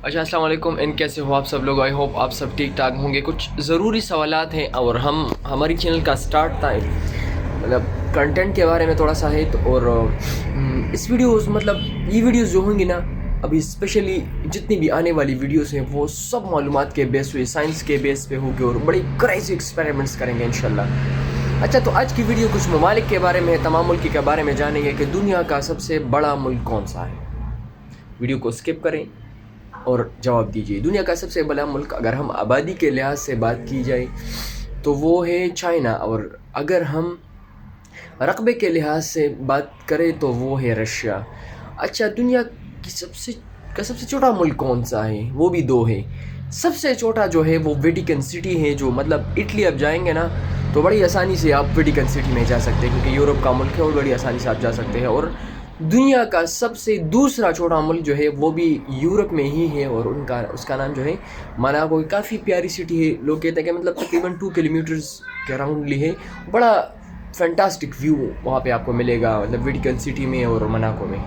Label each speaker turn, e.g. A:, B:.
A: اچھا، السلام علیکم. کیسے ہو آپ سب لوگ؟ آئی ہوپ آپ سب ٹھیک ٹھاک ہوں گے. کچھ ضروری سوالات ہیں اور ہماری چینل کا سٹارٹ تھا مطلب کنٹینٹ کے بارے میں تھوڑا سا ہے اور اس ویڈیوز مطلب یہ ویڈیوز جو ہوں گی نا ابھی اسپیشلی جتنی بھی آنے والی ویڈیوز ہیں وہ سب معلومات کے بیس پہ، سائنس کے بیس پہ ہوگی اور بڑی کریزی ایکسپیریمنٹس کریں گے انشاءاللہ. اچھا، تو آج کی ویڈیو کچھ ممالک کے بارے میں ہے. تمام ملک کے بارے میں جانیں گے کہ دنیا کا سب سے بڑا ملک کون سا ہے. ویڈیو کو اسکپ کریں اور جواب دیجیے. دنیا کا سب سے بڑا ملک اگر ہم آبادی کے لحاظ سے بات کی جائے تو وہ ہے چائنا، اور اگر ہم رقبے کے لحاظ سے بات کریں تو وہ ہے رشیا. اچھا، دنیا کی سب سے چھوٹا ملک کون سا ہے؟ وہ بھی دو ہے. سب سے چھوٹا جو ہے وہ ویٹیکن سٹی ہے، جو مطلب اٹلی اب جائیں گے نا تو بڑی آسانی سے آپ ویٹیکن سٹی میں جا سکتے ہیں کیونکہ یورپ کا ملک ہے اور بڑی آسانی سے آپ جا سکتے ہیں. اور دنیا کا سب سے دوسرا چھوٹا ملک جو ہے وہ بھی یورپ میں ہی ہے اور اس کا نام جو ہے مناکو. کافی پیاری سٹی ہے. لوگ کہتے ہیں کہ مطلب تقریباً 2 کلومیٹرز کے راؤنڈلی ہے. بڑا فینٹاسٹک ویو وہاں پہ آپ کو ملے گا مطلب ویٹیکن سٹی میں اور مناکو میں.